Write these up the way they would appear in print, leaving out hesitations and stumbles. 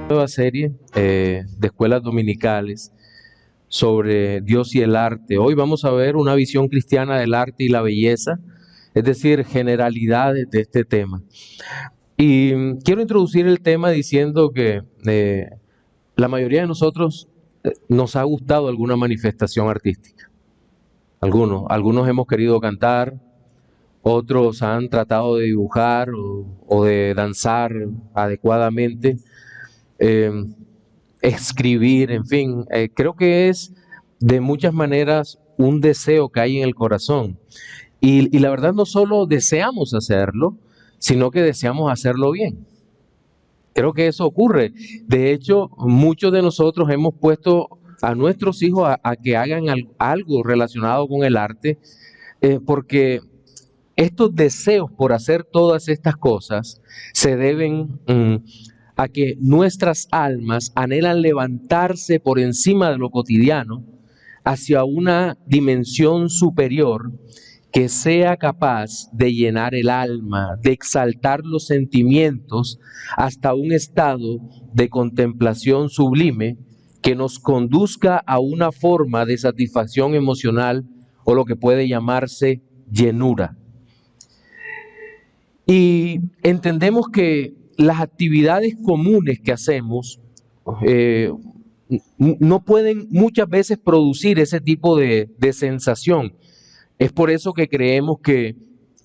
Nueva serie de escuelas dominicales sobre Dios y el arte. Hoy vamos a ver una visión cristiana del arte y la belleza, es decir, generalidades de este tema. Y quiero introducir el tema diciendo que la mayoría de nosotros nos ha gustado alguna manifestación artística. Algunos hemos querido cantar, otros han tratado de dibujar o de danzar adecuadamente. eh, Escribir, en fin, creo que es de muchas maneras un deseo que hay en el corazón. Y la verdad no solo deseamos hacerlo, sino que deseamos hacerlo bien. Creo que eso ocurre. De hecho, muchos de nosotros hemos puesto a nuestros hijos a que hagan algo relacionado con el arte, porque estos deseos por hacer todas estas cosas se deben a que nuestras almas anhelan levantarse por encima de lo cotidiano hacia una dimensión superior que sea capaz de llenar el alma, de exaltar los sentimientos hasta un estado de contemplación sublime que nos conduzca a una forma de satisfacción emocional o lo que puede llamarse llenura. Y entendemos que las actividades comunes que hacemos eh, no pueden muchas veces producir ese tipo de sensación. Es por eso que creemos que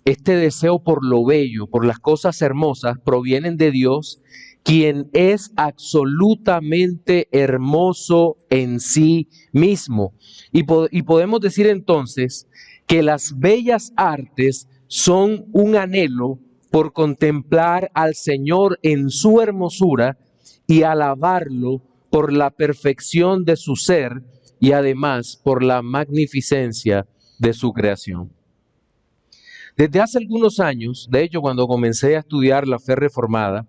este deseo por lo bello, por las cosas hermosas, provienen de Dios, quien es absolutamente hermoso en sí mismo. Y podemos decir entonces que las bellas artes son un anhelo por contemplar al Señor en su hermosura y alabarlo por la perfección de su ser y además por la magnificencia de su creación. Desde hace algunos años, de hecho, cuando comencé a estudiar la fe reformada,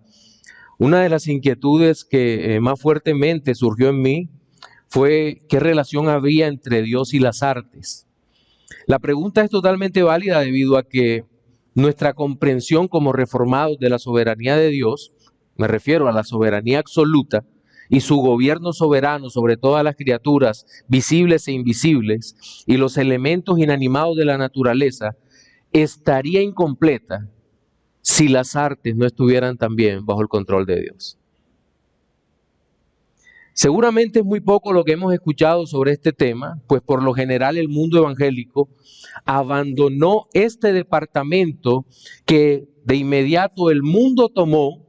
una de las inquietudes que más fuertemente surgió en mí fue qué relación había entre Dios y las artes. La pregunta es totalmente válida debido a que nuestra comprensión como reformados de la soberanía de Dios, me refiero a la soberanía absoluta y su gobierno soberano sobre todas las criaturas visibles e invisibles y los elementos inanimados de la naturaleza, estaría incompleta si las artes no estuvieran también bajo el control de Dios. Seguramente es muy poco lo que hemos escuchado sobre este tema, pues por lo general el mundo evangélico abandonó este departamento que de inmediato el mundo tomó,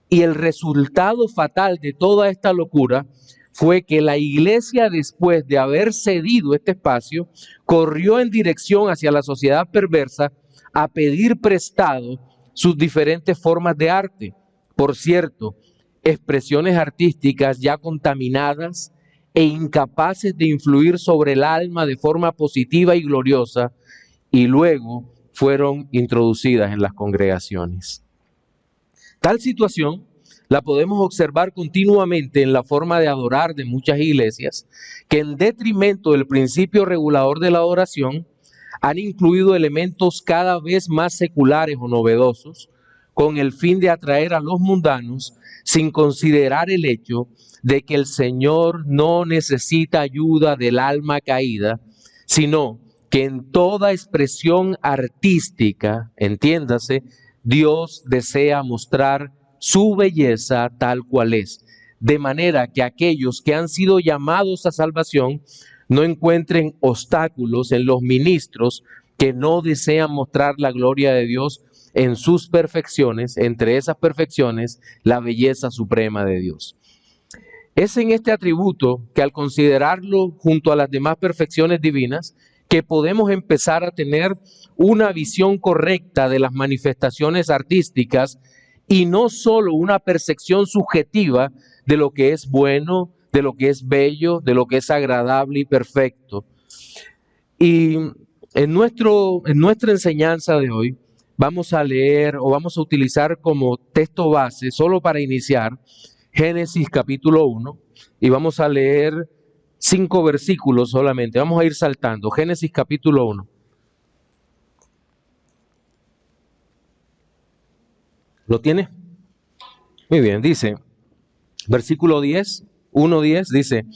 y el resultado fatal de toda esta locura fue que la iglesia, después de haber cedido este espacio, corrió en dirección hacia la sociedad perversa a pedir prestado sus diferentes formas de arte. Por cierto, expresiones artísticas ya contaminadas e incapaces de influir sobre el alma de forma positiva y gloriosa, y luego fueron introducidas en las congregaciones. Tal situación la podemos observar continuamente en la forma de adorar de muchas iglesias, que en detrimento del principio regulador de la adoración, han incluido elementos cada vez más seculares o novedosos, con el fin de atraer a los mundanos, sin considerar el hecho de que el Señor no necesita ayuda del alma caída, sino que en toda expresión artística, entiéndase, Dios desea mostrar su belleza tal cual es, de manera que aquellos que han sido llamados a salvación no encuentren obstáculos en los ministros que no desean mostrar la gloria de Dios en sus perfecciones, entre esas perfecciones, la belleza suprema de Dios. Es en este atributo que al considerarlo junto a las demás perfecciones divinas, que podemos empezar a tener una visión correcta de las manifestaciones artísticas y no solo una percepción subjetiva de lo que es bueno, de lo que es bello, de lo que es agradable y perfecto. Y en nuestra enseñanza de hoy vamos a leer o vamos a utilizar como texto base, solo para iniciar, Génesis capítulo 1, y vamos a leer 5 versículos solamente. Vamos a ir saltando. Génesis capítulo 1. ¿Lo tiene? Muy bien, dice: Versículo 10, 1:10 dice: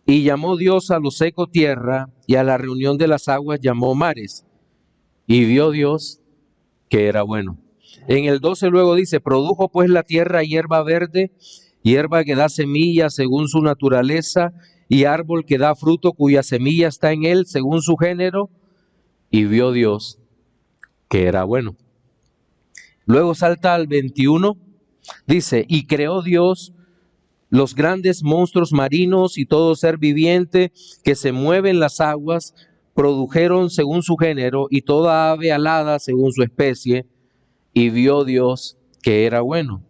y llamó Dios a lo seco tierra, y a la reunión de las aguas llamó mares. Y vio Dios que era bueno. En el 12 luego dice: produjo pues la tierra hierba verde, hierba que da semilla según su naturaleza, y árbol que da fruto cuya semilla está en él según su género. Y vio Dios que era bueno. Luego salta al 21, dice: y creó Dios los grandes monstruos marinos y todo ser viviente que se mueve en las aguas, produjeron según su género, y toda ave alada según su especie, y vio Dios que era bueno.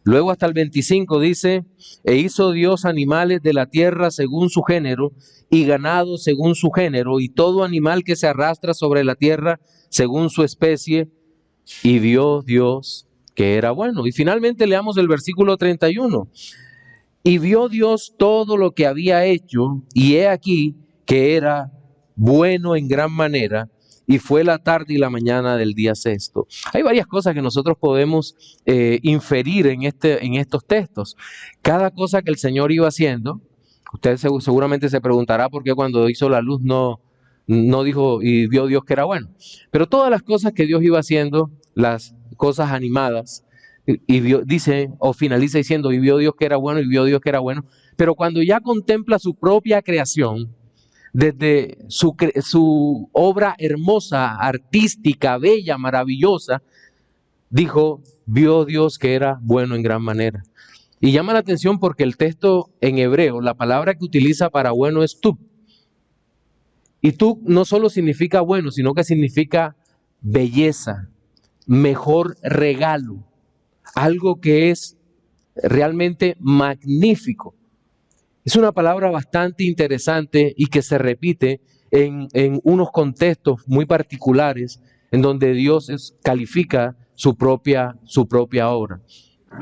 Luego hasta el 25 dice: e hizo Dios animales de la tierra según su género, y ganado según su género, y todo animal que se arrastra sobre la tierra según su especie, y vio Dios que era bueno. Y finalmente leamos el versículo 31. Y vio Dios todo lo que había hecho, y he aquí que era bueno en gran manera, y fue la tarde y la mañana del día sexto. Hay varias cosas que nosotros podemos inferir en estos textos. Cada cosa que el Señor iba haciendo, usted seguramente se preguntará por qué cuando hizo la luz no dijo y vio Dios que era bueno. Pero todas las cosas que Dios iba haciendo, las cosas animadas, y vio, dice o finaliza diciendo: y vio Dios que era bueno, y vio Dios que era bueno. Pero cuando ya contempla su propia creación, desde su obra hermosa, artística, bella, maravillosa, dijo: vio Dios que era bueno en gran manera. Y llama la atención porque el texto en hebreo, la palabra que utiliza para bueno es tub. Y tub no solo significa bueno, sino que significa belleza, mejor regalo, algo que es realmente magnífico. Es una palabra bastante interesante y que se repite en unos contextos muy particulares en donde Dios califica su propia obra.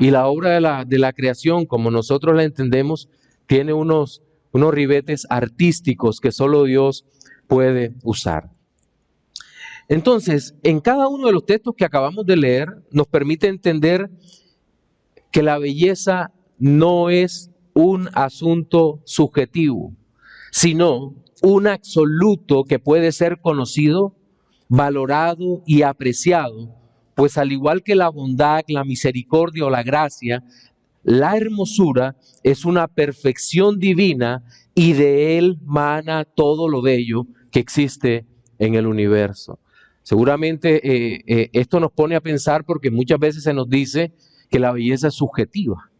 Y la obra de la creación, como nosotros la entendemos, tiene unos ribetes artísticos que solo Dios puede usar. Entonces, en cada uno de los textos que acabamos de leer, nos permite entender que la belleza no es un asunto subjetivo, sino un absoluto que puede ser conocido, valorado y apreciado, pues al igual que la bondad, la misericordia o la gracia, la hermosura es una perfección divina y de él mana todo lo bello que existe en el universo. Seguramente esto nos pone a pensar porque muchas veces se nos dice que la belleza es subjetiva.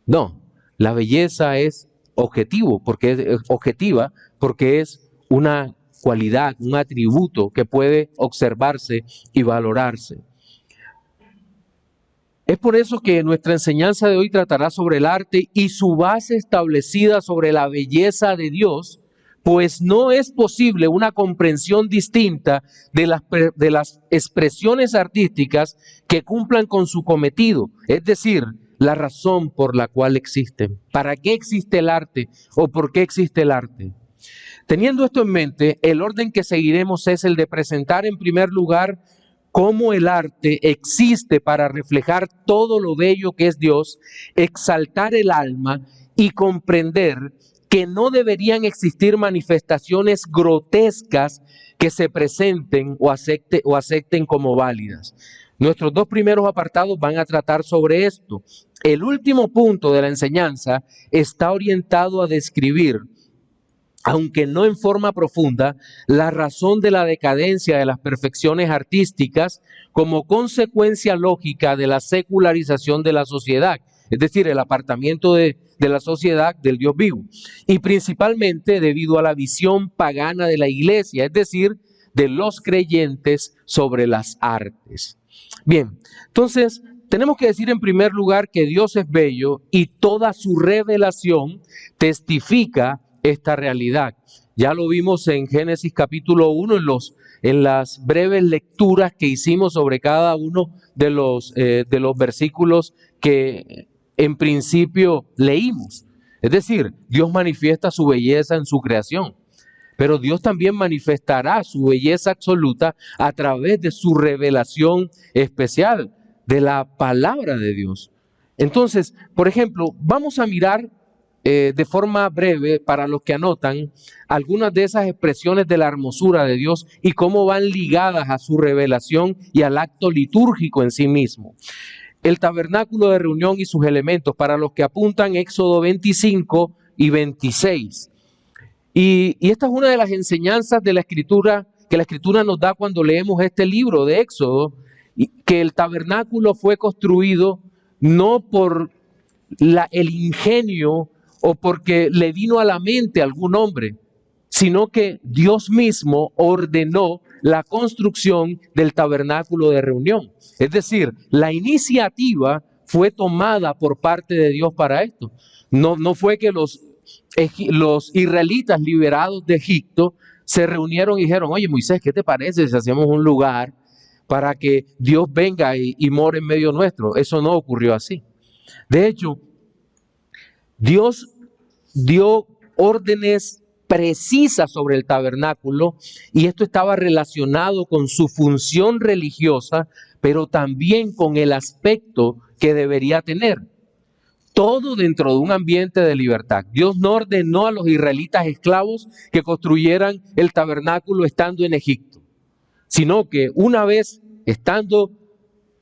No, la belleza es objetiva porque es una cualidad, un atributo que puede observarse y valorarse. Es por eso que nuestra enseñanza de hoy tratará sobre el arte y su base establecida sobre la belleza de Dios, pues no es posible una comprensión distinta de las expresiones artísticas que cumplan con su cometido, es decir, la razón por la cual existen. ¿Para qué existe el arte o por qué existe el arte? Teniendo esto en mente, el orden que seguiremos es el de presentar en primer lugar cómo el arte existe para reflejar todo lo bello que es Dios, exaltar el alma y comprender que no deberían existir manifestaciones grotescas que se presenten o acepten como válidas. Nuestros dos primeros apartados van a tratar sobre esto. El último punto de la enseñanza está orientado a describir, aunque no en forma profunda, la razón de la decadencia de las perfecciones artísticas como consecuencia lógica de la secularización de la sociedad, es decir, el apartamiento de la sociedad del Dios vivo, y principalmente debido a la visión pagana de la iglesia, es decir, de los creyentes sobre las artes. Bien, entonces tenemos que decir en primer lugar que Dios es bello y toda su revelación testifica esta realidad. Ya lo vimos en Génesis capítulo 1 en las breves lecturas que hicimos sobre cada uno de los versículos que en principio leímos. Es decir, Dios manifiesta su belleza en su creación, pero Dios también manifestará su belleza absoluta a través de su revelación especial, de la palabra de Dios. Entonces, por ejemplo, vamos a mirar de forma breve, para los que anotan, algunas de esas expresiones de la hermosura de Dios y cómo van ligadas a su revelación y al acto litúrgico en sí mismo. El tabernáculo de reunión y sus elementos, para los que apuntan Éxodo 25 y 26. Y esta es una de las enseñanzas de la Escritura, que la Escritura nos da cuando leemos este libro de Éxodo, que el tabernáculo fue construido no por el ingenio o porque le vino a la mente a algún hombre, sino que Dios mismo ordenó la construcción del tabernáculo de reunión. Es decir, la iniciativa fue tomada por parte de Dios para esto. No fue que los israelitas liberados de Egipto se reunieron y dijeron, oye Moisés, ¿qué te parece si hacemos un lugar para que Dios venga y more en medio nuestro? Eso no ocurrió así. De hecho, Dios dio órdenes precisas sobre el tabernáculo y esto estaba relacionado con su función religiosa, pero también con el aspecto que debería tener. Todo dentro de un ambiente de libertad. Dios no ordenó a los israelitas esclavos que construyeran el tabernáculo estando en Egipto, sino que una vez estando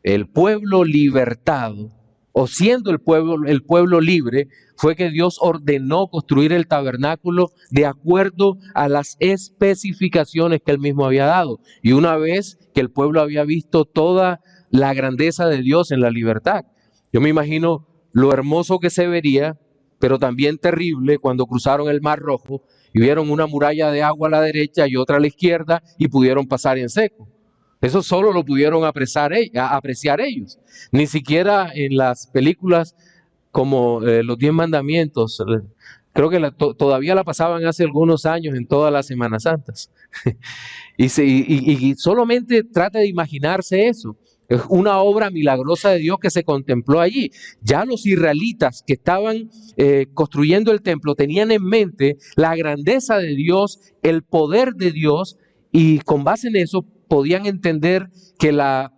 el pueblo libertado, o siendo el pueblo libre, fue que Dios ordenó construir el tabernáculo de acuerdo a las especificaciones que él mismo había dado. Y una vez que el pueblo había visto toda la grandeza de Dios en la libertad, yo me imagino lo hermoso que se vería, pero también terrible cuando cruzaron el Mar Rojo y vieron una muralla de agua a la derecha y otra a la izquierda y pudieron pasar en seco. Eso solo lo pudieron apreciar ellos. Ni siquiera en las películas como Los 10 Mandamientos, creo que todavía la pasaban hace algunos años en todas las Semanas Santas. y solamente trata de imaginarse eso. Es una obra milagrosa de Dios que se contempló allí. Ya los israelitas que estaban construyendo el templo tenían en mente la grandeza de Dios, el poder de Dios, y con base en eso podían entender que la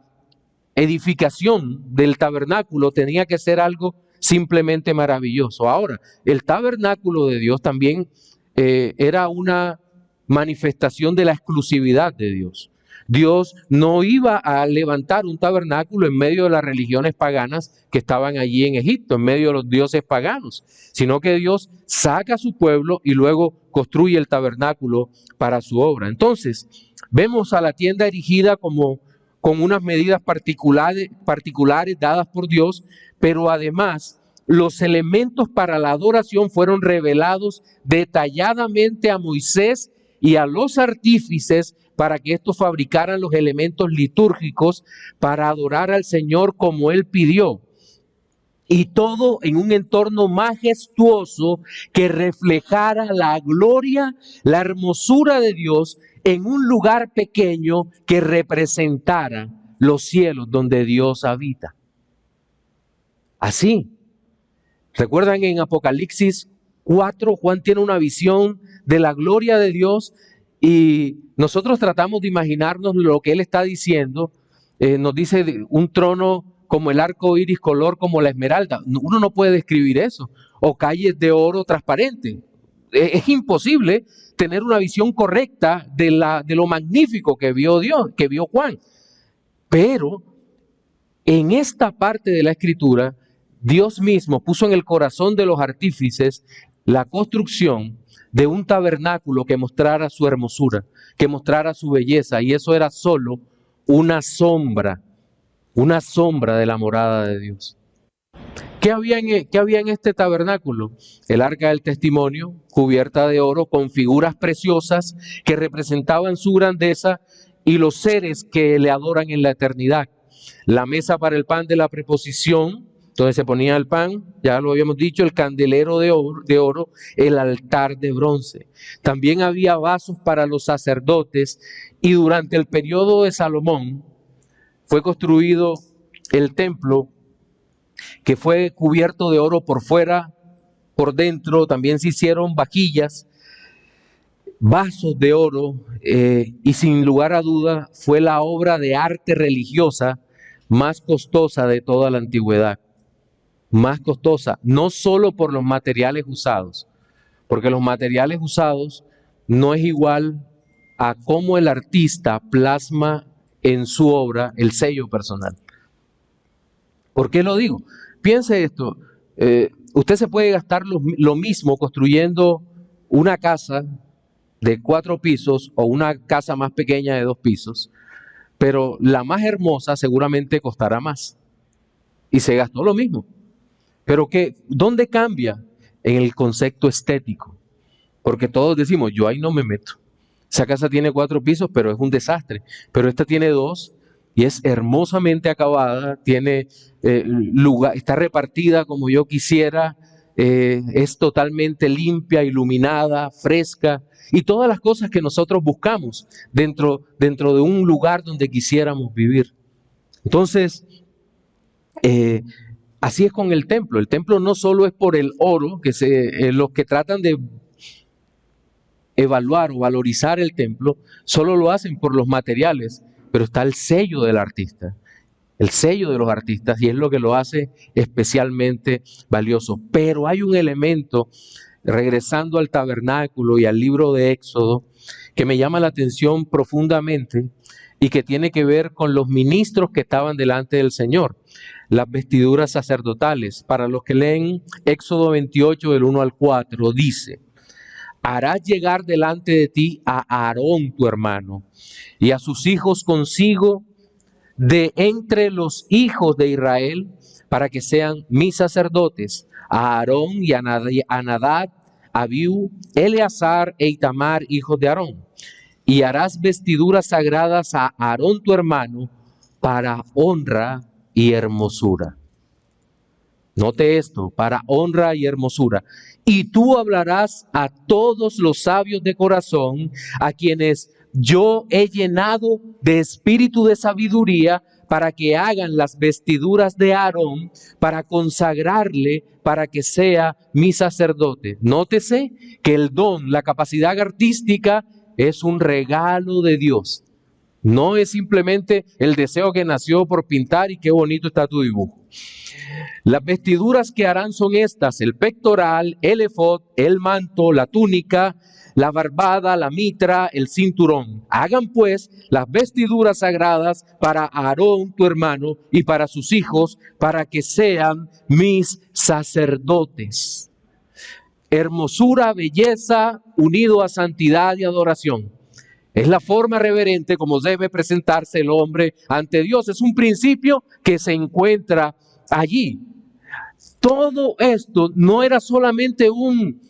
edificación del tabernáculo tenía que ser algo simplemente maravilloso. Ahora, el tabernáculo de Dios también era una manifestación de la exclusividad de Dios. Dios no iba a levantar un tabernáculo en medio de las religiones paganas que estaban allí en Egipto, en medio de los dioses paganos, sino que Dios saca a su pueblo y luego construye el tabernáculo para su obra. Entonces, vemos a la tienda erigida como con unas medidas particulares dadas por Dios, pero además los elementos para la adoración fueron revelados detalladamente a Moisés y a los artífices para que estos fabricaran los elementos litúrgicos para adorar al Señor como Él pidió. Y todo en un entorno majestuoso que reflejara la gloria, la hermosura de Dios en un lugar pequeño que representara los cielos donde Dios habita. Así, ¿recuerdan en Apocalipsis 4? Juan tiene una visión de la gloria de Dios y nosotros tratamos de imaginarnos lo que él está diciendo. Nos dice un trono como el arco iris, color como la esmeralda. Uno no puede describir eso. O calles de oro transparente. Es imposible tener una visión correcta de lo magnífico que vio Dios, que vio Juan. Pero en esta parte de la Escritura, Dios mismo puso en el corazón de los artífices la construcción de un tabernáculo que mostrara su hermosura, que mostrara su belleza, y eso era solo una sombra de la morada de Dios. ¿Qué había en este tabernáculo? El arca del testimonio, cubierta de oro, con figuras preciosas que representaban su grandeza y los seres que le adoran en la eternidad. La mesa para el pan de la preposición, donde se ponía el pan, ya lo habíamos dicho, el candelero de oro, el altar de bronce. También había vasos para los sacerdotes y durante el periodo de Salomón fue construido el templo, que fue cubierto de oro por fuera, por dentro. También se hicieron vajillas, vasos de oro, y sin lugar a duda fue la obra de arte religiosa más costosa de toda la antigüedad. más costosa, no solo por los materiales usados, porque los materiales usados no es igual a cómo el artista plasma en su obra el sello personal. ¿Por qué lo digo? Piense esto, usted se puede gastar lo mismo construyendo una casa de 4 pisos o una casa más pequeña de 2 pisos, pero la más hermosa seguramente costará más y se gastó lo mismo. Pero ¿dónde cambia? En el concepto estético, porque todos decimos, yo ahí no me meto. Esa casa tiene 4 pisos, pero es un desastre, pero esta tiene 2 y es hermosamente acabada, tiene lugar, está repartida como yo quisiera, es totalmente limpia, iluminada, fresca, y todas las cosas que nosotros buscamos dentro de un lugar donde quisiéramos vivir. Entonces, así es con el templo. El templo no solo es por el oro, que los que tratan de evaluar o valorizar el templo, solo lo hacen por los materiales, pero está el sello del artista, el sello de los artistas, y es lo que lo hace especialmente valioso. Pero hay un elemento, regresando al tabernáculo y al libro de Éxodo, que me llama la atención profundamente y que tiene que ver con los ministros que estaban delante del Señor, las vestiduras sacerdotales. Para los que leen Éxodo 28, del 1 al 4, dice: harás llegar delante de ti a Aarón tu hermano y a sus hijos consigo de entre los hijos de Israel, para que sean mis sacerdotes, a Aarón y a Nadab, Abiú, Eleazar e Itamar, hijos de Aarón. Y harás vestiduras sagradas a Aarón tu hermano para honra y hermosura. Note esto, para honra y hermosura. Y tú hablarás a todos los sabios de corazón, a quienes yo he llenado de espíritu de sabiduría, para que hagan las vestiduras de Aarón, para consagrarle, para que sea mi sacerdote. Nótese que el don, la capacidad artística, es un regalo de Dios. No es simplemente el deseo que nació por pintar y qué bonito está tu dibujo. Las vestiduras que harán son estas: el pectoral, el efod, el manto, la túnica, la barbada, la mitra, el cinturón. Hagan pues las vestiduras sagradas para Aarón tu hermano y para sus hijos, para que sean mis sacerdotes. Hermosura, belleza, unido a santidad y adoración. Es la forma reverente como debe presentarse el hombre ante Dios. Es un principio que se encuentra allí. Todo esto no era solamente un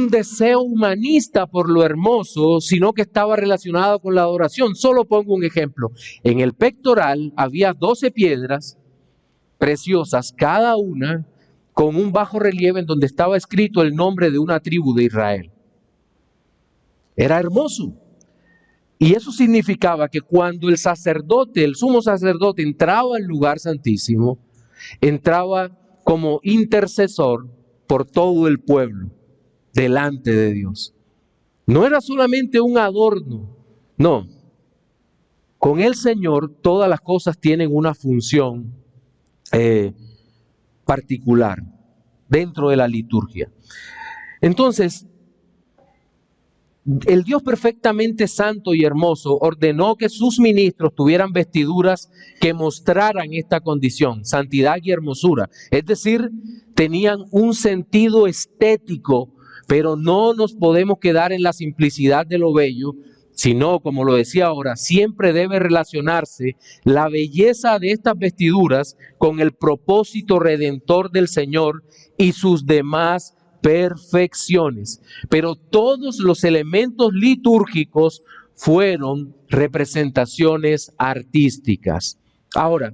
deseo humanista por lo hermoso, sino que estaba relacionado con la adoración. Solo pongo un ejemplo. En el pectoral había 12 piedras preciosas, cada una con un bajo relieve en donde estaba escrito el nombre de una tribu de Israel. Era hermoso. Y eso significaba que cuando el sacerdote, el sumo sacerdote, entraba al lugar santísimo, entraba como intercesor por todo el pueblo delante de Dios. No era solamente un adorno, no. Con el Señor todas las cosas tienen una función particular dentro de la liturgia. Entonces, el Dios perfectamente santo y hermoso ordenó que sus ministros tuvieran vestiduras que mostraran esta condición, santidad y hermosura. Es decir, tenían un sentido estético, pero no nos podemos quedar en la simplicidad de lo bello, sino, como lo decía ahora, siempre debe relacionarse la belleza de estas vestiduras con el propósito redentor del Señor y sus demás perfecciones. Pero todos los elementos litúrgicos fueron representaciones artísticas. Ahora,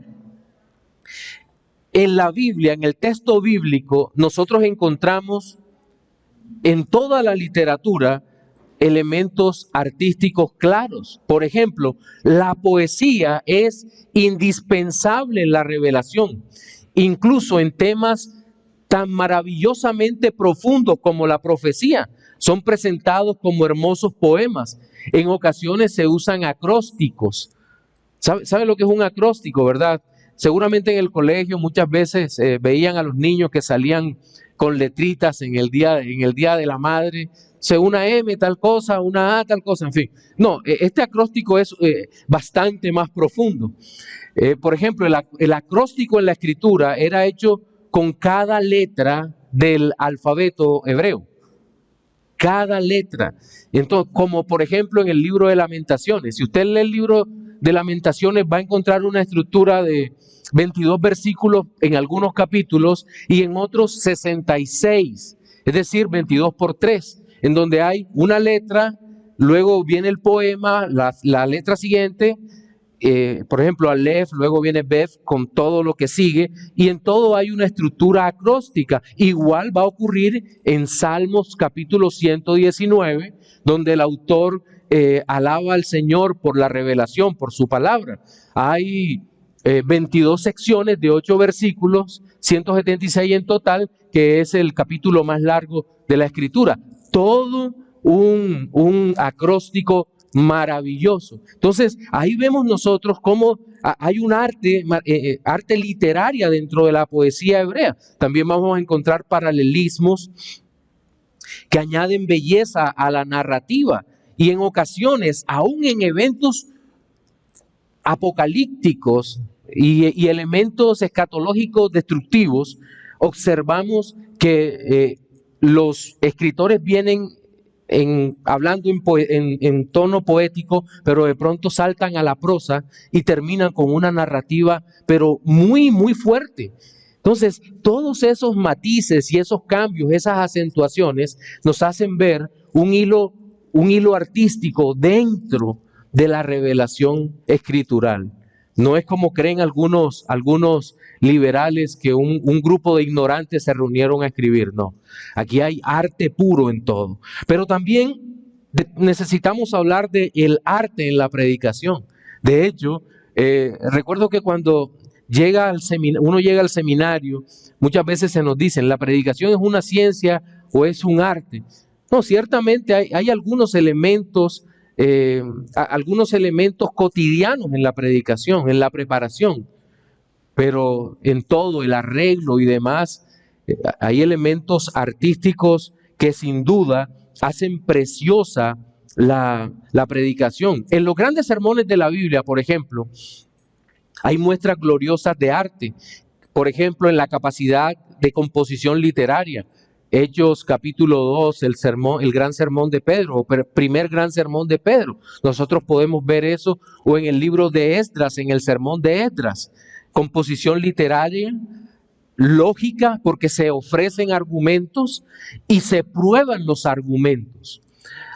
en la Biblia, en el texto bíblico, nosotros encontramos en toda la literatura elementos artísticos claros. Por ejemplo, la poesía es indispensable en la revelación, incluso en temas tan maravillosamente profundos como la profecía. Son presentados como hermosos poemas. En ocasiones se usan acrósticos. ¿Sabe lo que es un acróstico, verdad? seguramente en el colegio muchas veces veían a los niños que salían con letritas en el día de la madre, una M tal cosa, una A tal cosa, en fin. No, este acróstico es bastante más profundo. Por ejemplo, el acróstico en la escritura era hecho con cada letra del alfabeto hebreo. Cada letra. Entonces, como por ejemplo en el libro de Lamentaciones. Si usted lee el libro de Lamentaciones, va a encontrar una estructura de 22 versículos en algunos capítulos y en otros 66. Es decir, 22 por 3, en donde hay una letra, luego viene el poema, la letra siguiente, por ejemplo, Aleph, luego viene Beth con todo lo que sigue, y en todo hay una estructura acróstica. Igual va a ocurrir en Salmos capítulo 119, donde el autor alaba al Señor por la revelación, por su palabra. Hay 22 secciones de 8 versículos, 176 en total, que es el capítulo más largo de la Escritura. Todo un acróstico maravilloso. Entonces, ahí vemos nosotros cómo hay un arte literaria dentro de la poesía hebrea. También vamos a encontrar paralelismos que añaden belleza a la narrativa y en ocasiones, aún en eventos apocalípticos y elementos escatológicos destructivos, observamos que los escritores vienen hablando en tono poético, pero de pronto saltan a la prosa y terminan con una narrativa, pero muy, muy fuerte. Entonces, todos esos matices y esos cambios, esas acentuaciones, nos hacen ver un hilo artístico dentro de la revelación escritural. No es como creen algunos liberales que un grupo de ignorantes se reunieron a escribir, no. Aquí hay arte puro en todo. Pero también necesitamos hablar del arte en la predicación. De hecho, recuerdo que cuando uno llega al seminario, muchas veces se nos dicen, la predicación es una ciencia o es un arte. No, ciertamente hay algunos elementos cotidianos en la predicación, en la preparación, pero en todo el arreglo y demás, hay elementos artísticos que sin duda hacen preciosa la predicación. En los grandes sermones de la Biblia, por ejemplo, hay muestras gloriosas de arte, por ejemplo, en la capacidad de composición literaria. Hechos capítulo 2, el gran sermón de Pedro, o primer gran sermón de Pedro. Nosotros podemos ver eso, o en el libro de Esdras, en el sermón de Esdras. Composición literaria, lógica, porque se ofrecen argumentos y se prueban los argumentos.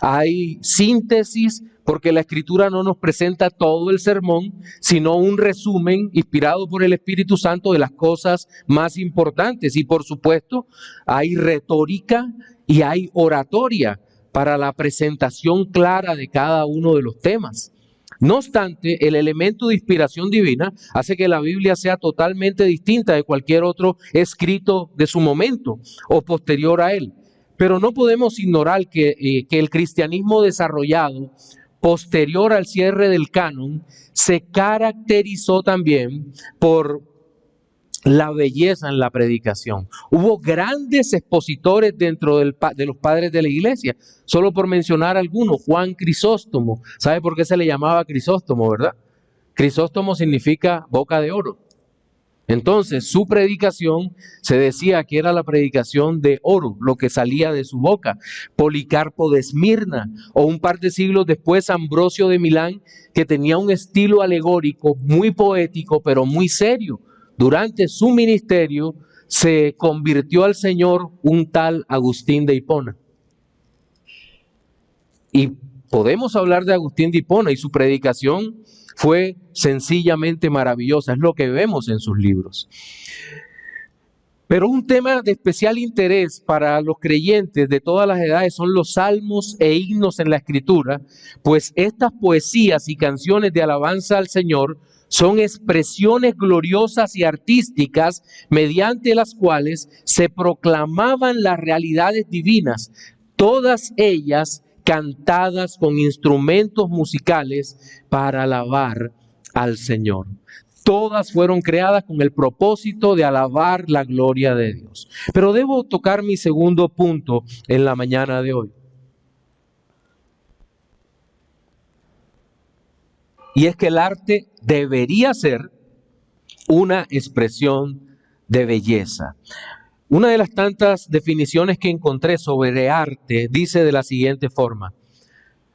Hay síntesis, porque la Escritura no nos presenta todo el sermón, sino un resumen inspirado por el Espíritu Santo de las cosas más importantes. Y por supuesto, hay retórica y hay oratoria para la presentación clara de cada uno de los temas. No obstante, el elemento de inspiración divina hace que la Biblia sea totalmente distinta de cualquier otro escrito de su momento o posterior a él. Pero no podemos ignorar que el cristianismo desarrollado posterior al cierre del canon se caracterizó también por la belleza en la predicación. Hubo grandes expositores dentro de los padres de la iglesia, solo por mencionar algunos. Juan Crisóstomo. ¿Sabe por qué se le llamaba Crisóstomo, verdad? Crisóstomo significa boca de oro. Entonces, su predicación se decía que era la predicación de oro, lo que salía de su boca. Policarpo de Esmirna, o un par de siglos después, Ambrosio de Milán, que tenía un estilo alegórico muy poético, pero muy serio. Durante su ministerio se convirtió al Señor un tal Agustín de Hipona. Y podemos hablar de Agustín de Hipona y su predicación fue sencillamente maravillosa, es lo que vemos en sus libros. Pero un tema de especial interés para los creyentes de todas las edades son los salmos e himnos en la Escritura, pues estas poesías y canciones de alabanza al Señor son expresiones gloriosas y artísticas mediante las cuales se proclamaban las realidades divinas, todas ellas cantadas con instrumentos musicales para alabar al Señor. Todas fueron creadas con el propósito de alabar la gloria de Dios. Pero debo tocar mi segundo punto en la mañana de hoy. Y es que el arte debería ser una expresión de belleza. Una de las tantas definiciones que encontré sobre arte dice de la siguiente forma: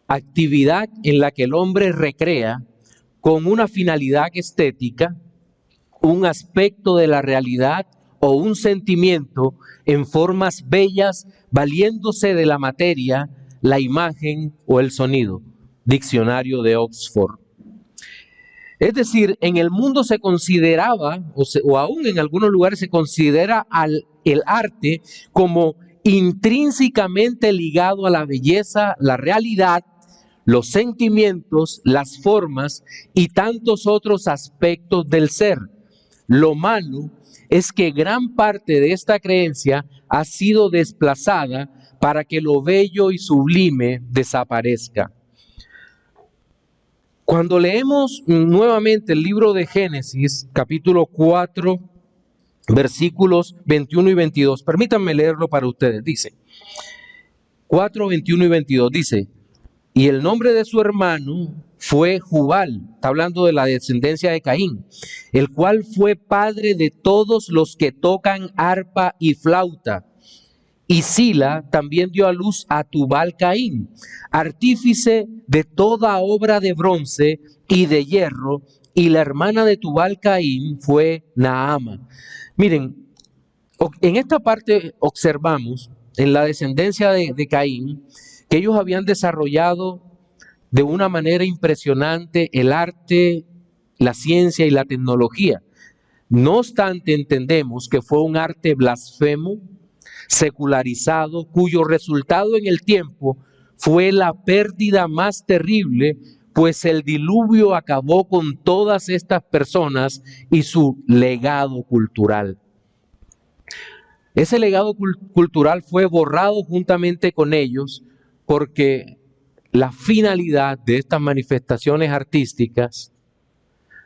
actividad en la que el hombre recrea con una finalidad estética, un aspecto de la realidad o un sentimiento en formas bellas, valiéndose de la materia, la imagen o el sonido. Diccionario de Oxford. Es decir, en el mundo se consideraba, o aún en algunos lugares se considera el arte como intrínsecamente ligado a la belleza, la realidad, los sentimientos, las formas y tantos otros aspectos del ser. Lo malo es que gran parte de esta creencia ha sido desplazada para que lo bello y sublime desaparezca. Cuando leemos nuevamente el libro de Génesis, capítulo 4, versículos 21 y 22, permítanme leerlo para ustedes. Dice, 4, 21 y 22, dice: y el nombre de su hermano fue Jubal, está hablando de la descendencia de Caín, el cual fue padre de todos los que tocan arpa y flauta. Y Sila también dio a luz a Tubal Caín, artífice de toda obra de bronce y de hierro, y la hermana de Tubal Caín fue Naama. Miren, en esta parte observamos en la descendencia de Caín que ellos habían desarrollado de una manera impresionante el arte, la ciencia y la tecnología. No obstante, entendemos que fue un arte blasfemo, secularizado, cuyo resultado en el tiempo fue la pérdida más terrible, pues el diluvio acabó con todas estas personas y su legado cultural. Ese legado cultural fue borrado juntamente con ellos, porque la finalidad de estas manifestaciones artísticas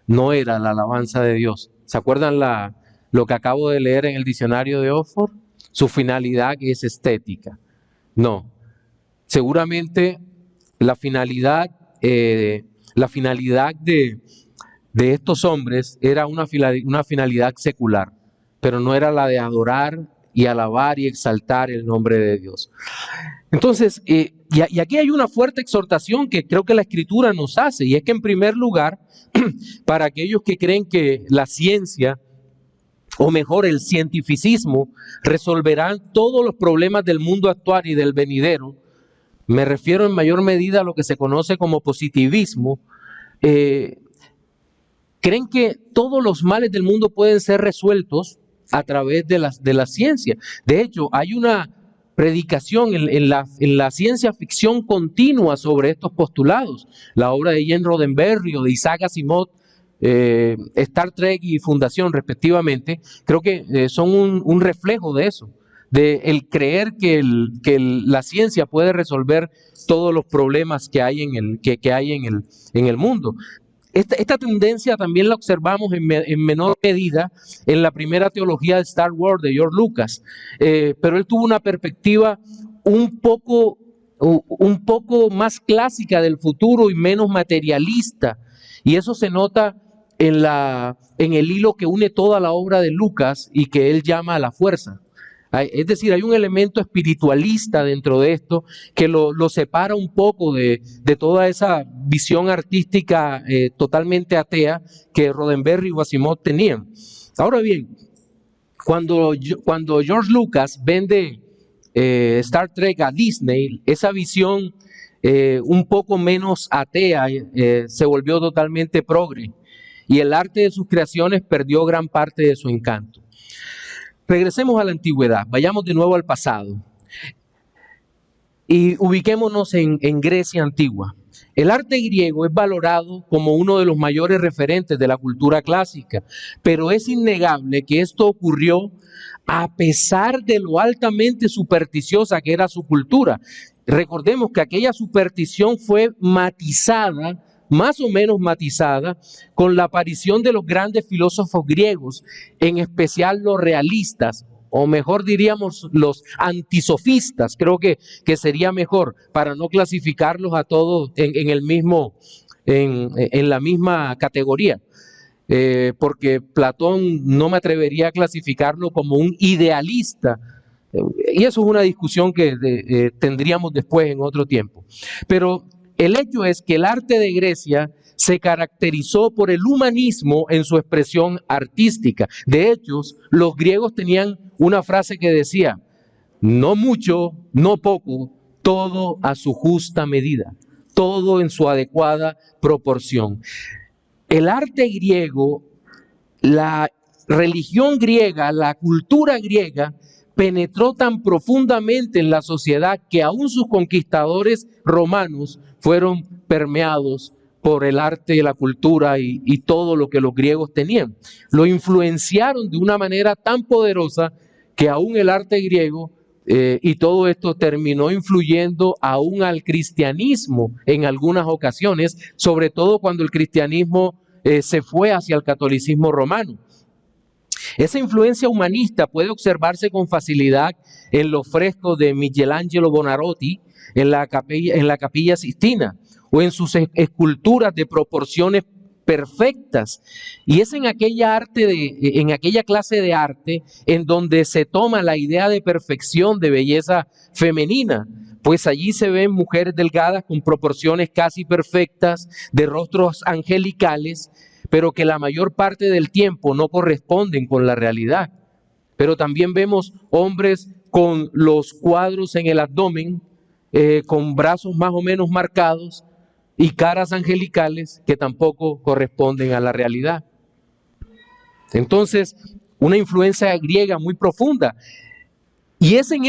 no era la alabanza de Dios. ¿Se acuerdan lo que acabo de leer en el diccionario de Oxford? Su finalidad es estética. No, seguramente la finalidad de estos hombres era una finalidad secular, pero no era la de adorar y alabar y exaltar el nombre de Dios. Entonces, y aquí hay una fuerte exhortación que creo que la Escritura nos hace, y es que en primer lugar, para aquellos que creen que la ciencia, o mejor el cientificismo, resolverán todos los problemas del mundo actual y del venidero, me refiero en mayor medida a lo que se conoce como positivismo, creen que todos los males del mundo pueden ser resueltos a través de la ciencia. De hecho, hay una predicación en la ciencia ficción continua sobre estos postulados. La obra de Gene Roddenberry o de Isaac Asimov, Star Trek y Fundación respectivamente, creo que son un reflejo de eso, de el creer que la ciencia puede resolver todos los problemas que hay en el mundo. Esta tendencia también la observamos en menor medida en la primera teología de Star Wars de George Lucas, pero él tuvo una perspectiva un poco más clásica del futuro y menos materialista, y eso se nota en el hilo que une toda la obra de Lucas y que él llama a la fuerza. Es decir, hay un elemento espiritualista dentro de esto que lo separa un poco de toda esa visión artística totalmente atea que Roddenberry y Asimov tenían. Ahora bien, cuando George Lucas vende Star Trek a Disney, esa visión un poco menos atea se volvió totalmente progre, y el arte de sus creaciones perdió gran parte de su encanto. Regresemos a la antigüedad, vayamos de nuevo al pasado y ubiquémonos en Grecia antigua. El arte griego es valorado como uno de los mayores referentes de la cultura clásica, pero es innegable que esto ocurrió a pesar de lo altamente supersticiosa que era su cultura. Recordemos que aquella superstición fue matizada más o menos matizada con la aparición de los grandes filósofos griegos, en especial los realistas, o mejor diríamos los antisofistas. Creo que sería mejor para no clasificarlos a todos en la misma categoría. Porque Platón no me atrevería a clasificarlo como un idealista, y eso es una discusión que tendríamos después en otro tiempo. Pero el hecho es que el arte de Grecia se caracterizó por el humanismo en su expresión artística. De hecho, los griegos tenían una frase que decía: no mucho, no poco, todo a su justa medida, todo en su adecuada proporción. El arte griego, la religión griega, la cultura griega, penetró tan profundamente en la sociedad que aún sus conquistadores romanos fueron permeados por el arte y la cultura y todo lo que los griegos tenían. Lo influenciaron de una manera tan poderosa que aún el arte griego y todo esto terminó influyendo aún al cristianismo en algunas ocasiones, sobre todo cuando el cristianismo se fue hacia el catolicismo romano. Esa influencia humanista puede observarse con facilidad en los frescos de Michelangelo Buonarroti en la Capilla Sistina, o en sus esculturas de proporciones perfectas. Y es en aquella clase de arte en donde se toma la idea de perfección, de belleza femenina, pues allí se ven mujeres delgadas con proporciones casi perfectas, de rostros angelicales, pero que la mayor parte del tiempo no corresponden con la realidad. Pero también vemos hombres con los cuadros en el abdomen, con brazos más o menos marcados y caras angelicales que tampoco corresponden a la realidad. Entonces, una influencia griega muy profunda. Y es en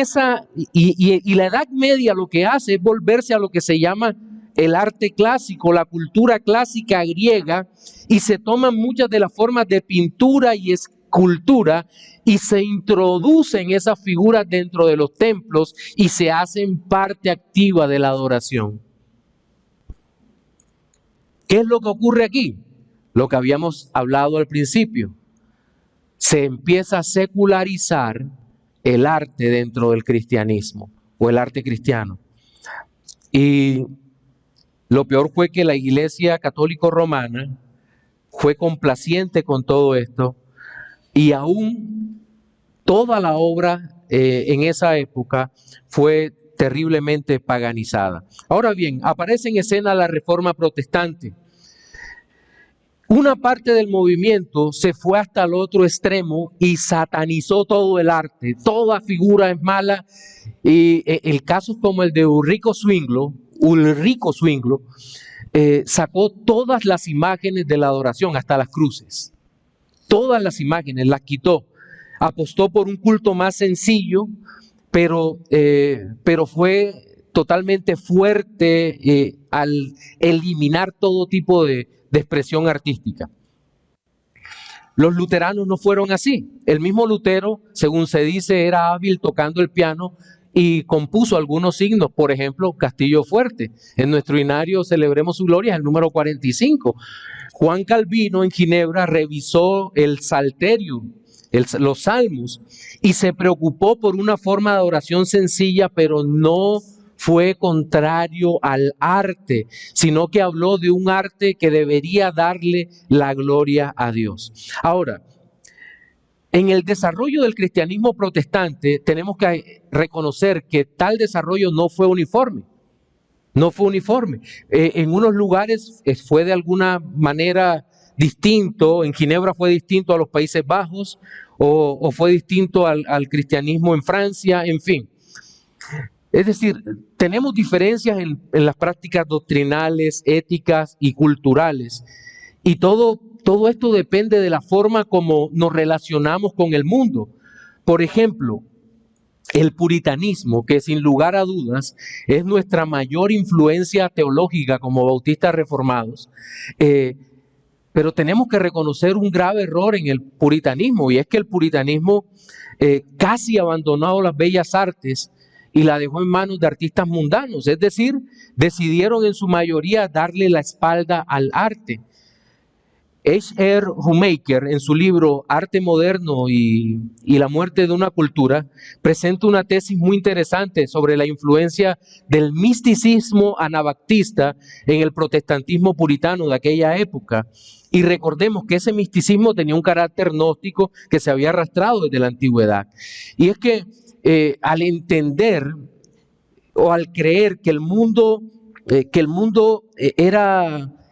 y la Edad Media lo que hace es volverse a lo que se llama el arte clásico, la cultura clásica griega, y se toman muchas de las formas de pintura y escultura y se introducen esas figuras dentro de los templos y se hacen parte activa de la adoración. ¿Qué es lo que ocurre aquí? Lo que habíamos hablado al principio. Se empieza a secularizar el arte dentro del cristianismo o el arte cristiano. Y lo peor fue que la Iglesia Católica Romana fue complaciente con todo esto y aún toda la obra en esa época fue terriblemente paganizada. Ahora bien, aparece en escena la Reforma Protestante. Una parte del movimiento se fue hasta el otro extremo y satanizó todo el arte. Toda figura es mala. Y el caso es como el de Ulrico Zwinglio, sacó todas las imágenes de la adoración, hasta las cruces. Todas las imágenes las quitó. Apostó por un culto más sencillo, pero fue totalmente fuerte al eliminar todo tipo de expresión artística. Los luteranos no fueron así. El mismo Lutero, según se dice, era hábil tocando el piano y compuso algunos signos, por ejemplo, Castillo Fuerte. En nuestro inario Celebremos su Gloria es el número 45. Juan Calvino en Ginebra revisó el Salterio, los salmos, y se preocupó por una forma de adoración sencilla, pero no fue contrario al arte, sino que habló de un arte que debería darle la gloria a Dios. Ahora, en el desarrollo del cristianismo protestante tenemos que reconocer que tal desarrollo no fue uniforme. No fue uniforme. En unos lugares fue de alguna manera distinto. En Ginebra fue distinto a los Países Bajos o fue distinto al cristianismo en Francia, en fin. Es decir, tenemos diferencias en las prácticas doctrinales, éticas y culturales. Y todo esto depende de la forma como nos relacionamos con el mundo. Por ejemplo, el puritanismo, que sin lugar a dudas es nuestra mayor influencia teológica como bautistas reformados, pero tenemos que reconocer un grave error en el puritanismo, y es que el puritanismo casi abandonó las bellas artes y la dejó en manos de artistas mundanos, es decir, decidieron en su mayoría darle la espalda al arte. H.R. Shoemaker, en su libro Arte Moderno y la muerte de una cultura, presenta una tesis muy interesante sobre la influencia del misticismo anabaptista en el protestantismo puritano de aquella época. Y recordemos que ese misticismo tenía un carácter gnóstico que se había arrastrado desde la antigüedad. Y es que al entender o al creer que el mundo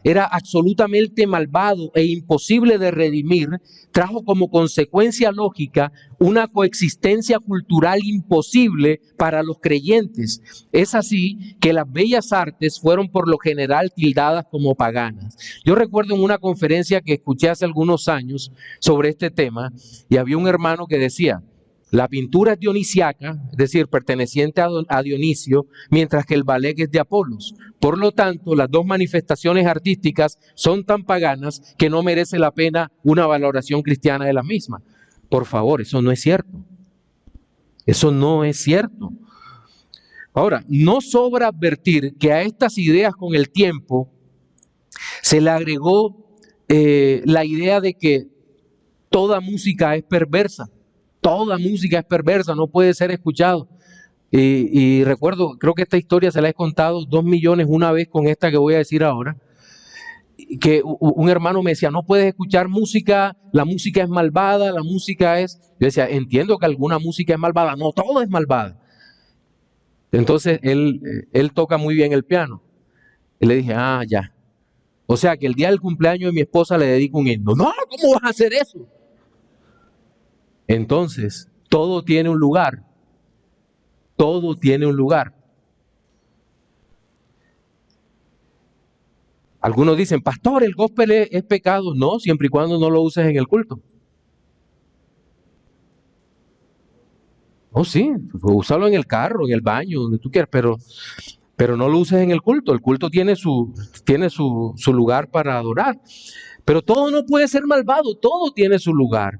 era absolutamente malvado e imposible de redimir, trajo como consecuencia lógica una coexistencia cultural imposible para los creyentes. Es así que las bellas artes fueron por lo general tildadas como paganas. Yo recuerdo en una conferencia que escuché hace algunos años sobre este tema, y había un hermano que decía: la pintura es dionisiaca, es decir, perteneciente a Dionisio, mientras que el ballet es de Apolos. Por lo tanto, las dos manifestaciones artísticas son tan paganas que no merece la pena una valoración cristiana de las mismas. Por favor, eso no es cierto. Eso no es cierto. Ahora, no sobra advertir que a estas ideas con el tiempo se le agregó la idea de que toda música es perversa. Toda música es perversa, no puede ser escuchado. Y recuerdo, creo que esta historia se la he contado 2 millones una vez con esta que voy a decir ahora, que un hermano me decía: no puedes escuchar música, la música es malvada, la música es... Yo decía: entiendo que alguna música es malvada, no, todo es malvada. Entonces él toca muy bien el piano. Y le dije: ah, ya. O sea que el día del cumpleaños de mi esposa le dedico un himno. No, ¿cómo vas a hacer eso? Entonces, todo tiene un lugar. Todo tiene un lugar. Algunos dicen: pastor, el gospel es pecado. No, siempre y cuando no lo uses en el culto. Oh, sí, úsalo en el carro, en el baño, donde tú quieras, pero no lo uses en el culto. El culto tiene su lugar para adorar. Pero todo no puede ser malvado, todo tiene su lugar.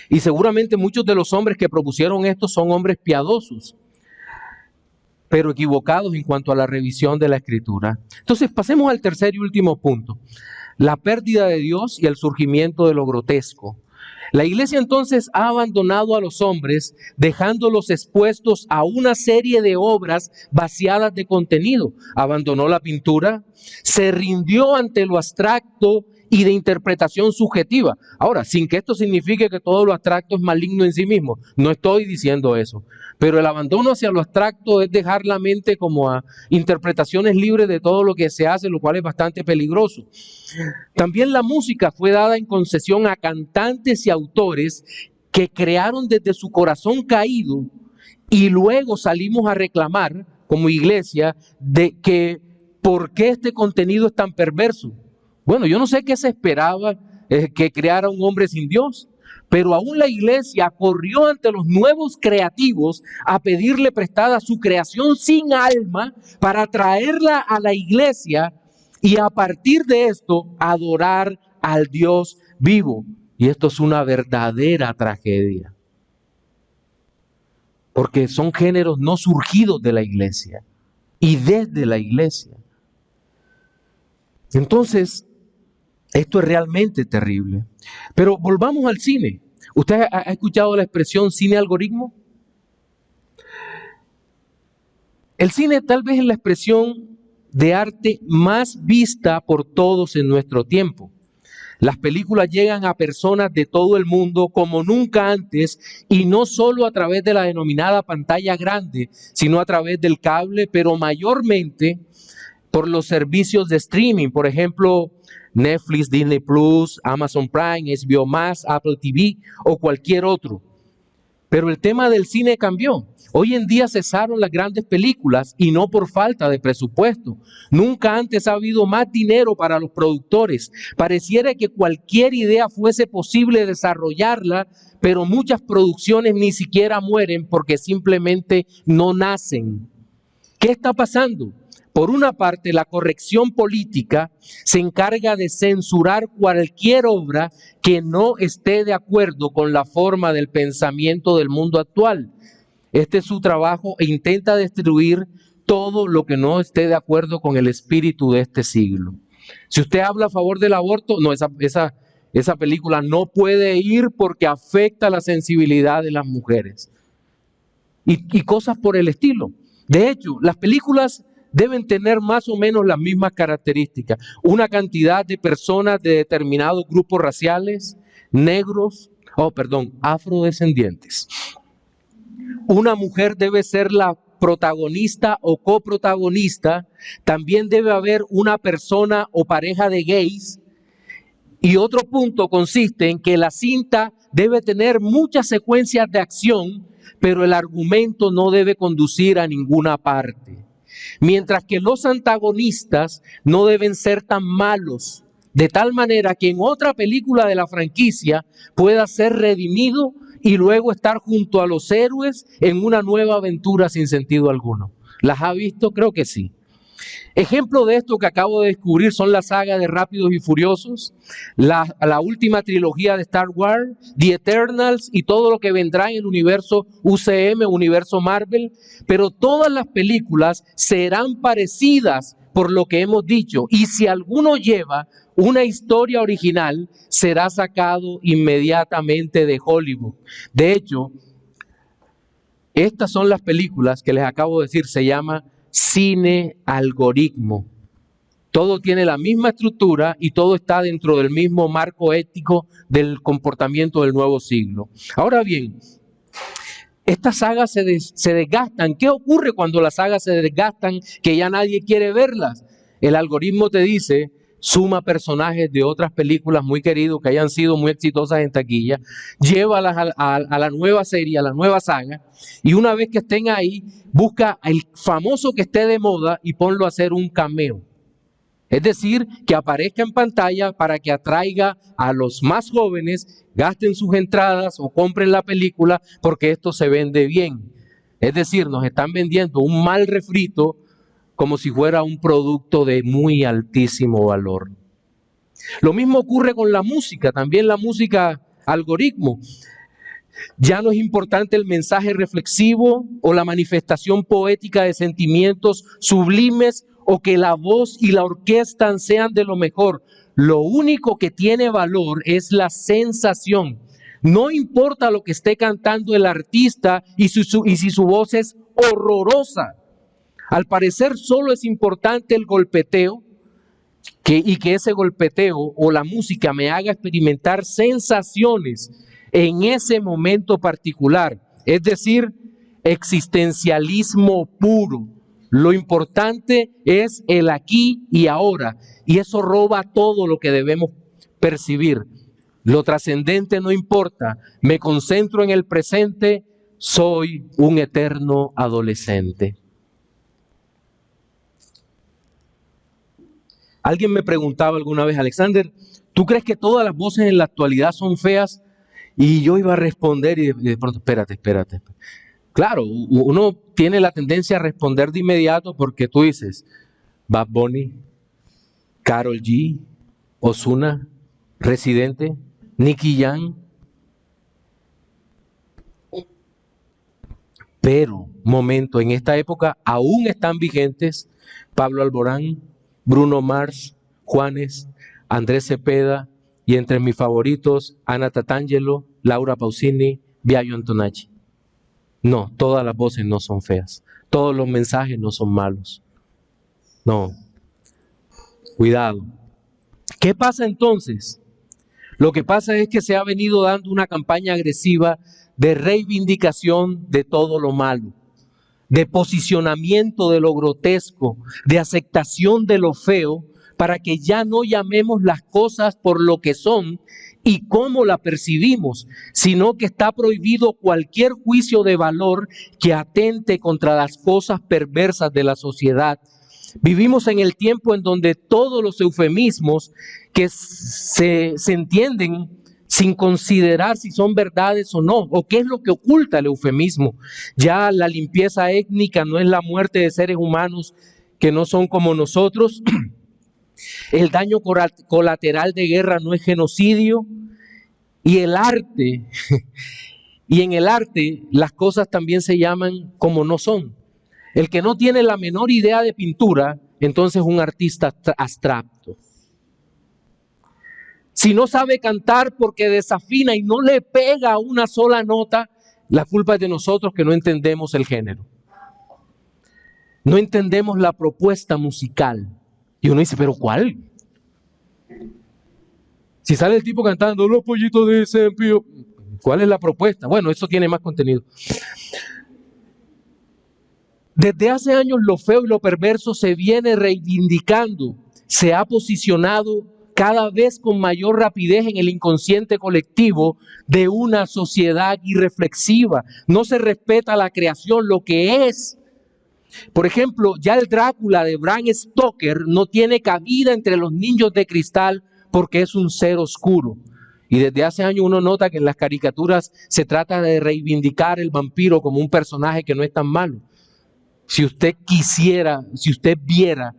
Y seguramente muchos de los hombres que propusieron esto son hombres piadosos, pero equivocados en cuanto a la revisión de la Escritura. Entonces, pasemos al tercer y último punto: la pérdida de Dios y el surgimiento de lo grotesco. La iglesia entonces ha abandonado a los hombres, dejándolos expuestos a una serie de obras vaciadas de contenido. Abandonó la pintura, se rindió ante lo abstracto y de interpretación subjetiva. Ahora, sin que esto signifique que todo lo abstracto es maligno en sí mismo, no estoy diciendo eso, pero el abandono hacia lo abstracto es dejar la mente como a interpretaciones libres de todo lo que se hace, lo cual es bastante peligroso. También la música fue dada en concesión a cantantes y autores que crearon desde su corazón caído, y luego salimos a reclamar como iglesia de que ¿por qué este contenido es tan perverso? Bueno, yo no sé qué se esperaba que creara un hombre sin Dios, pero aún la iglesia corrió ante los nuevos creativos a pedirle prestada su creación sin alma para traerla a la iglesia y a partir de esto adorar al Dios vivo. Y esto es una verdadera tragedia, porque son géneros no surgidos de la iglesia y desde la iglesia. Entonces, esto es realmente terrible. Pero volvamos al cine. ¿Usted ha escuchado la expresión cine algoritmo? El cine tal vez es la expresión de arte más vista por todos en nuestro tiempo. Las películas llegan a personas de todo el mundo como nunca antes, y no solo a través de la denominada pantalla grande, sino a través del cable, pero mayormente por los servicios de streaming, por ejemplo, Netflix, Disney Plus, Amazon Prime, HBO Max, Apple TV o cualquier otro. Pero el tema del cine cambió. Hoy en día cesaron las grandes películas, y no por falta de presupuesto. Nunca antes ha habido más dinero para los productores. Pareciera que cualquier idea fuese posible desarrollarla, pero muchas producciones ni siquiera mueren porque simplemente no nacen. ¿Qué está pasando? Por una parte, la corrección política se encarga de censurar cualquier obra que no esté de acuerdo con la forma del pensamiento del mundo actual. Este es su trabajo e intenta destruir todo lo que no esté de acuerdo con el espíritu de este siglo. Si usted habla a favor del aborto, no, esa película no puede ir porque afecta la sensibilidad de las mujeres. Y cosas por el estilo. De hecho, las películas deben tener más o menos las mismas características. Una cantidad de personas de determinados grupos raciales, negros, afrodescendientes. Una mujer debe ser la protagonista o coprotagonista. También debe haber una persona o pareja de gays. Y otro punto consiste en que la cinta debe tener muchas secuencias de acción, pero el argumento no debe conducir a ninguna parte. Mientras que los antagonistas no deben ser tan malos, de tal manera que en otra película de la franquicia pueda ser redimido y luego estar junto a los héroes en una nueva aventura sin sentido alguno. ¿Las ha visto? Creo que sí. Ejemplo de esto que acabo de descubrir son la saga de Rápidos y Furiosos, la última trilogía de Star Wars, The Eternals y todo lo que vendrá en el universo UCM, universo Marvel, pero todas las películas serán parecidas por lo que hemos dicho, y si alguno lleva una historia original, será sacado inmediatamente de Hollywood. De hecho, estas son las películas que les acabo de decir, se llama cine algoritmo. Todo tiene la misma estructura y todo está dentro del mismo marco ético del comportamiento del nuevo siglo. Ahora bien, estas sagas se desgastan. ¿Qué ocurre cuando las sagas se desgastan que ya nadie quiere verlas? El algoritmo te dice, suma personajes de otras películas muy queridos que hayan sido muy exitosas en taquilla, llévalas a la nueva serie, a la nueva saga, y una vez que estén ahí, busca el famoso que esté de moda y ponlo a hacer un cameo. Es decir, que aparezca en pantalla para que atraiga a los más jóvenes, gasten sus entradas o compren la película porque esto se vende bien. Es decir, nos están vendiendo un mal refrito como si fuera un producto de muy altísimo valor. Lo mismo ocurre con la música, también la música algoritmo. Ya no es importante el mensaje reflexivo o la manifestación poética de sentimientos sublimes o que la voz y la orquesta sean de lo mejor. Lo único que tiene valor es la sensación. No importa lo que esté cantando el artista y si su voz es horrorosa. Al parecer solo es importante el golpeteo y que ese golpeteo o la música me haga experimentar sensaciones en ese momento particular. Es decir, existencialismo puro. Lo importante es el aquí y ahora, y eso roba todo lo que debemos percibir. Lo trascendente no importa, me concentro en el presente, soy un eterno adolescente. Alguien me preguntaba alguna vez, Alexander, ¿tú crees que todas las voces en la actualidad son feas? Y yo iba a responder y de pronto, espérate. Claro, uno tiene la tendencia a responder de inmediato porque tú dices, Bad Bunny, Karol G, Ozuna, Residente, Nicky Jam. Pero, momento, en esta época aún están vigentes Pablo Alborán, Bruno Mars, Juanes, Andrés Cepeda y entre mis favoritos, Ana Tatangelo, Laura Pausini, Biagio Antonacci. No, todas las voces no son feas. Todos los mensajes no son malos. No. Cuidado. ¿Qué pasa entonces? Lo que pasa es que se ha venido dando una campaña agresiva de reivindicación de todo lo malo, de posicionamiento de lo grotesco, de aceptación de lo feo, para que ya no llamemos las cosas por lo que son y cómo la percibimos, sino que está prohibido cualquier juicio de valor que atente contra las cosas perversas de la sociedad. Vivimos en el tiempo en donde todos los eufemismos que se entienden sin considerar si son verdades o no, o qué es lo que oculta el eufemismo. Ya la limpieza étnica no es la muerte de seres humanos que no son como nosotros. El daño colateral de guerra no es genocidio. Y el arte Y en el arte las cosas también se llaman como no son. El que no tiene la menor idea de pintura, entonces es un artista abstracto. Si no sabe cantar porque desafina y no le pega una sola nota, la culpa es de nosotros que no entendemos el género. No entendemos la propuesta musical. Y uno dice, ¿pero cuál? Si sale el tipo cantando los pollitos de Sempio, ¿cuál es la propuesta? Bueno, eso tiene más contenido. Desde hace años lo feo y lo perverso se viene reivindicando, se ha posicionado cada vez con mayor rapidez en el inconsciente colectivo de una sociedad irreflexiva. No se respeta la creación, lo que es. Por ejemplo, ya el Drácula de Bram Stoker no tiene cabida entre los niños de cristal porque es un ser oscuro. Y desde hace años uno nota que en las caricaturas se trata de reivindicar el vampiro como un personaje que no es tan malo. Si usted quisiera, si usted viera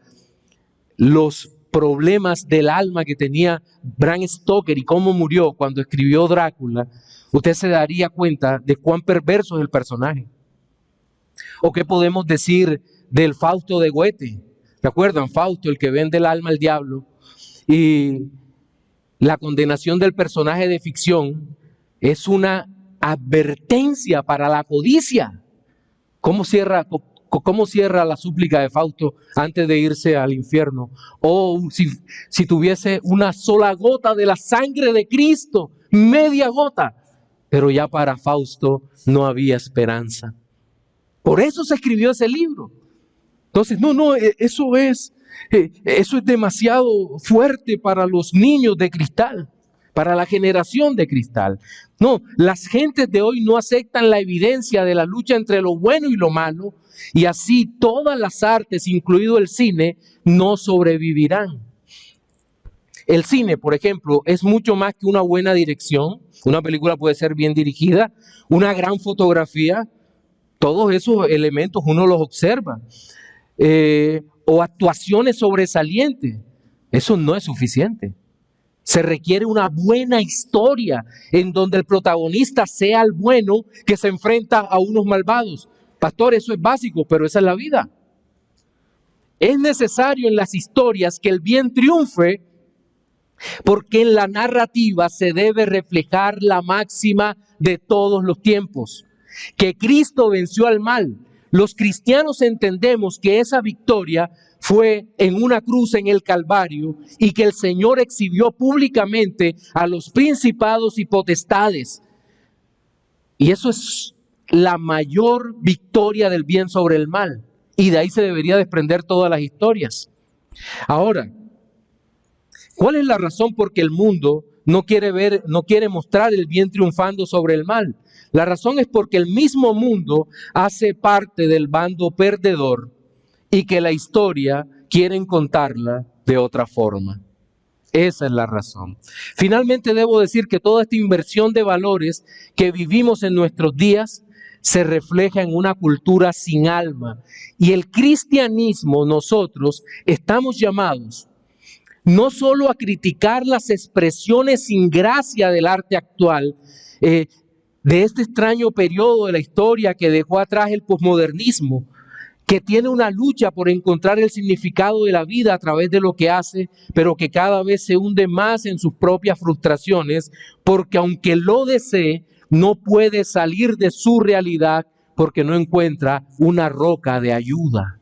los problemas del alma que tenía Bram Stoker y cómo murió cuando escribió Drácula, usted se daría cuenta de cuán perverso es el personaje. ¿O qué podemos decir del Fausto de Goethe? ¿Recuerdan? Fausto, el que vende el alma al diablo. Y la condenación del personaje de ficción es una advertencia para la codicia. ¿Cómo cierra la súplica de Fausto antes de irse al infierno? Oh, si tuviese una sola gota de la sangre de Cristo, media gota. Pero ya para Fausto no había esperanza. Por eso se escribió ese libro. Entonces, eso es demasiado fuerte para los niños de cristal, para la generación de cristal. No, las gentes de hoy no aceptan la evidencia de la lucha entre lo bueno y lo malo, y así todas las artes, incluido el cine, no sobrevivirán. El cine, por ejemplo, es mucho más que una buena dirección. Una película puede ser bien dirigida, una gran fotografía. Todos esos elementos uno los observa. O actuaciones sobresalientes. Eso no es suficiente. Se requiere una buena historia en donde el protagonista sea el bueno que se enfrenta a unos malvados. Pastor, eso es básico, pero esa es la vida. Es necesario en las historias que el bien triunfe, porque en la narrativa se debe reflejar la máxima de todos los tiempos, que Cristo venció al mal. Los cristianos entendemos que esa victoria fue en una cruz en el Calvario y que el Señor exhibió públicamente a los principados y potestades. Y eso es la mayor victoria del bien sobre el mal. Y de ahí se debería desprender todas las historias. Ahora, ¿cuál es la razón por que el mundo no quiere mostrar el bien triunfando sobre el mal? La razón es porque el mismo mundo hace parte del bando perdedor y que la historia quieren contarla de otra forma. Esa es la razón. Finalmente debo decir que toda esta inversión de valores que vivimos en nuestros días se refleja en una cultura sin alma. Y el cristianismo, nosotros estamos llamados no solo a criticar las expresiones sin gracia del arte actual, de este extraño periodo de la historia que dejó atrás el posmodernismo, que tiene una lucha por encontrar el significado de la vida a través de lo que hace, pero que cada vez se hunde más en sus propias frustraciones, porque aunque lo desee, no puede salir de su realidad porque no encuentra una roca de ayuda.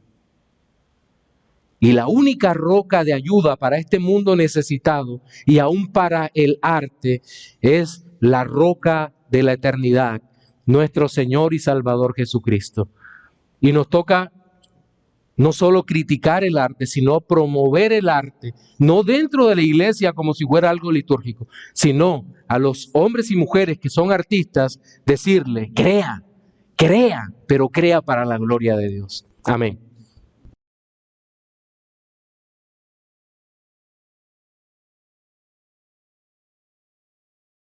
Y la única roca de ayuda para este mundo necesitado y aún para el arte es la roca de la eternidad, nuestro Señor y Salvador Jesucristo. Y nos toca no solo criticar el arte, sino promover el arte, no dentro de la iglesia como si fuera algo litúrgico, sino a los hombres y mujeres que son artistas, decirle, crea, pero crea para la gloria de Dios. Amén.